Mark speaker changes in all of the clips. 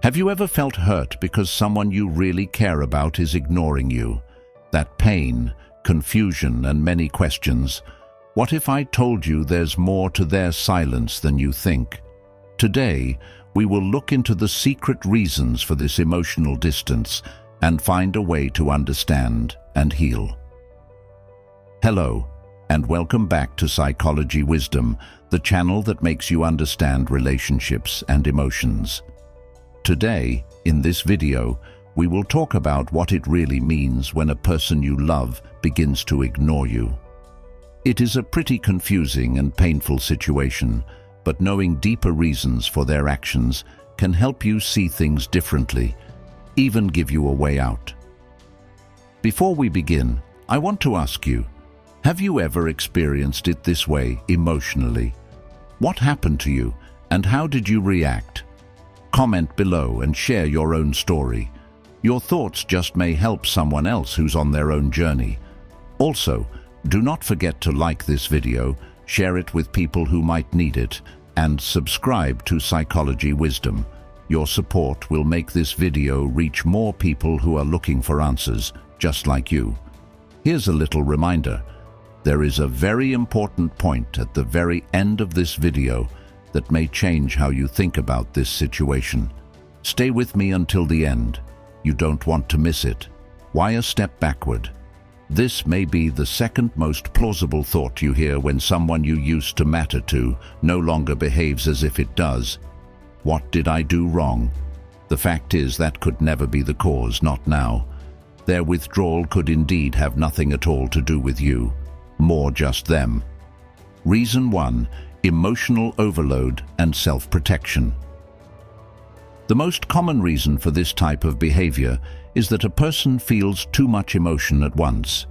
Speaker 1: Have you ever felt hurt because someone you really care about is ignoring you? That pain, confusion, and many questions. What if I told you there's more to their silence than you think? Today, we will look into the secret reasons for this emotional distance and find a way to understand and heal. Hello, and welcome back to Psychology Wisdom, the channel that makes you understand relationships and emotions. Today, in this video, we will talk about what it really means when a person you love begins to ignore you. It is a pretty confusing and painful situation, but knowing deeper reasons for their actions can help you see things differently, even give you a way out. Before we begin, I want to ask you, have you ever experienced it this way emotionally? What happened to you, and how did you react? Comment below and share your own story. Your thoughts just may help someone else who's on their own journey. Also, do not forget to like this video, share it with people who might need it, and subscribe to Psychology Wisdom. Your support will make this video reach more people who are looking for answers, just like you. Here's a little reminder. There is a very important point at the very end of this video that may change how you think about this situation. Stay with me until the end. You don't want to miss it. Why a step backward? This may be the second most plausible thought you hear when someone you used to matter to no longer behaves as if it does. What did I do wrong? The fact is that could never be the cause, not now. Their withdrawal could indeed have nothing at all to do with you, more just them. Reason 1: emotional overload and self-protection. The most common reason for this type of behavior is that a person feels too much emotion at once.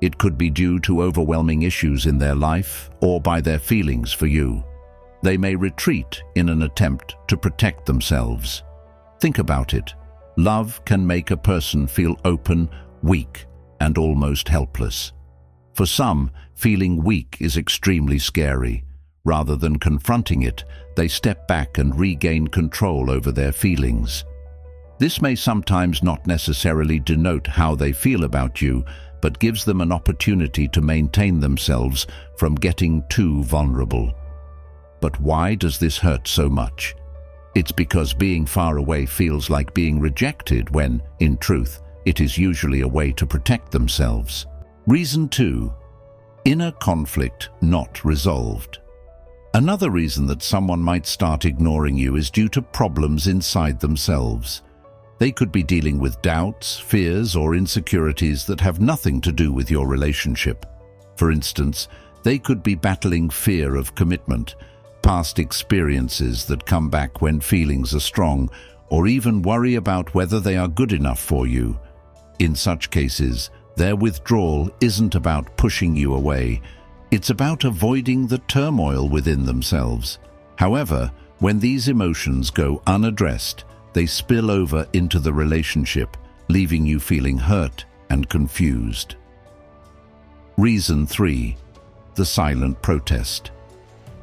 Speaker 1: It could be due to overwhelming issues in their life or by their feelings for you. They may retreat in an attempt to protect themselves. Think about it. Love can make a person feel open, weak, and almost helpless. For some, feeling weak is extremely scary. Rather than confronting it, they step back and regain control over their feelings. This may sometimes not necessarily denote how they feel about you, but gives them an opportunity to maintain themselves from getting too vulnerable. But why does this hurt so much? It's because being far away feels like being rejected when, in truth, it is usually a way to protect themselves. Reason 2: inner conflict not resolved. Another reason that someone might start ignoring you is due to problems inside themselves. They could be dealing with doubts, fears, or insecurities that have nothing to do with your relationship. For instance, they could be battling fear of commitment, past experiences that come back when feelings are strong, or even worry about whether they are good enough for you. In such cases, their withdrawal isn't about pushing you away. It's about avoiding the turmoil within themselves. However, when these emotions go unaddressed, they spill over into the relationship, leaving you feeling hurt and confused. Reason 3: the silent protest.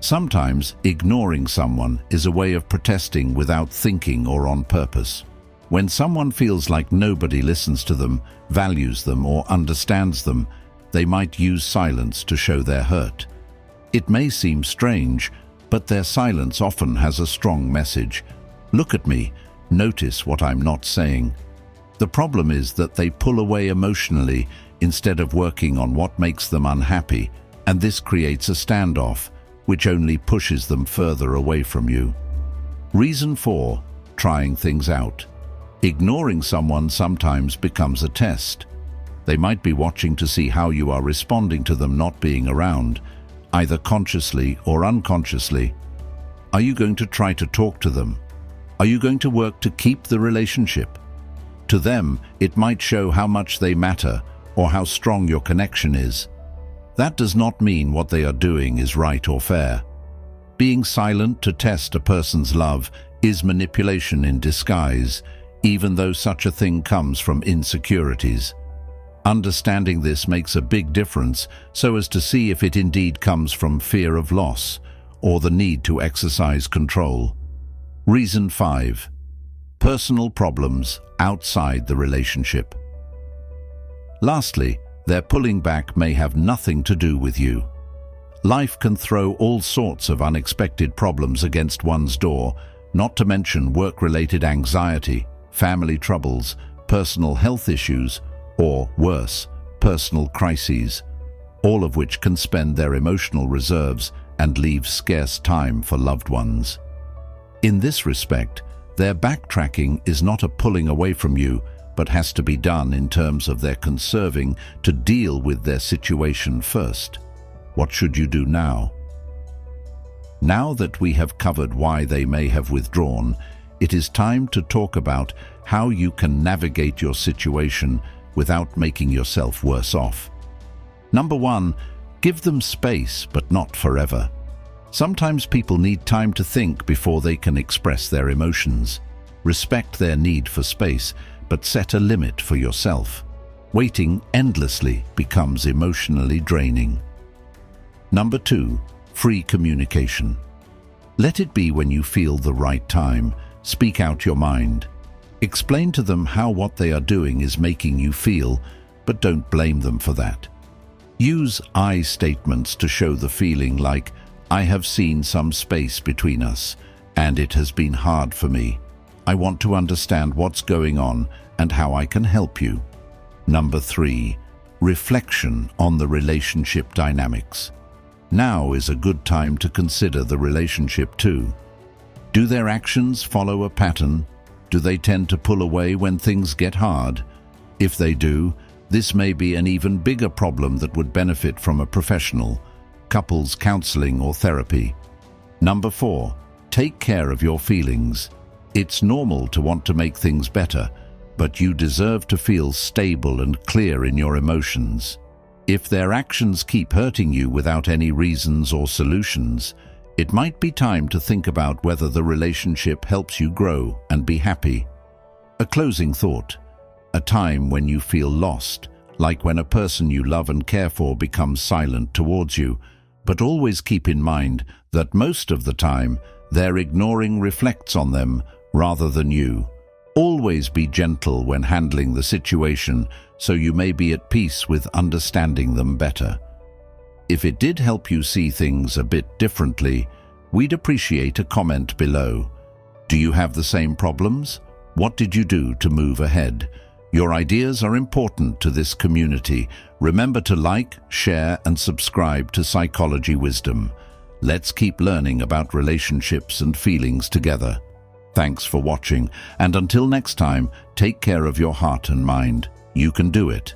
Speaker 1: Sometimes ignoring someone is a way of protesting without thinking or on purpose. When someone feels like nobody listens to them, values them, or understands them, they might use silence to show their hurt. It may seem strange, but their silence often has a strong message. Look at me, notice what I'm not saying. The problem is that they pull away emotionally instead of working on what makes them unhappy, and this creates a standoff, which only pushes them further away from you. Reason 4: trying things out. Ignoring someone sometimes becomes a test. They might be watching to see how you are responding to them not being around, either consciously or unconsciously. Are you going to try to talk to them? Are you going to work to keep the relationship? To them, it might show how much they matter or how strong your connection is. That does not mean what they are doing is right or fair. Being silent to test a person's love is manipulation in disguise, even though such a thing comes from insecurities. Understanding this makes a big difference so as to see if it indeed comes from fear of loss or the need to exercise control. Reason 5: personal problems outside the relationship. Lastly, their pulling back may have nothing to do with you. Life can throw all sorts of unexpected problems against one's door, not to mention work-related anxiety, family troubles, personal health issues, or worse, personal crises, all of which can spend their emotional reserves and leave scarce time for loved ones. In this respect, their backtracking is not a pulling away from you, but has to be done in terms of their conserving to deal with their situation first. What should you do now? Now that we have covered why they may have withdrawn, it is time to talk about how you can navigate your situation without making yourself worse off. Number 1, give them space, but not forever. Sometimes people need time to think before they can express their emotions. Respect their need for space, but set a limit for yourself. Waiting endlessly becomes emotionally draining. Number 2, free communication. Let it be when you feel the right time. Speak out your mind. Explain to them how what they are doing is making you feel, but don't blame them for that. Use I statements to show the feeling, like, I have seen some space between us, and it has been hard for me. I want to understand what's going on and how I can help you. Number 3, reflection on the relationship dynamics. Now is a good time to consider the relationship too. Do their actions follow a pattern? Do they tend to pull away when things get hard? If they do, this may be an even bigger problem that would benefit from a professional, couples counseling or therapy. Number 4, take care of your feelings. It's normal to want to make things better, but you deserve to feel stable and clear in your emotions. If their actions keep hurting you without any reasons or solutions, it might be time to think about whether the relationship helps you grow and be happy. A closing thought. A time when you feel lost, like when a person you love and care for becomes silent towards you, but always keep in mind that most of the time their ignoring reflects on them rather than you. Always be gentle when handling the situation, so you may be at peace with understanding them better. If it did help you see things a bit differently, we'd appreciate a comment below. Do you have the same problems? What did you do to move ahead? Your ideas are important to this community. Remember to like, share, and subscribe to Psychology Wisdom. Let's keep learning about relationships and feelings together. Thanks for watching, and until next time, take care of your heart and mind. You can do it.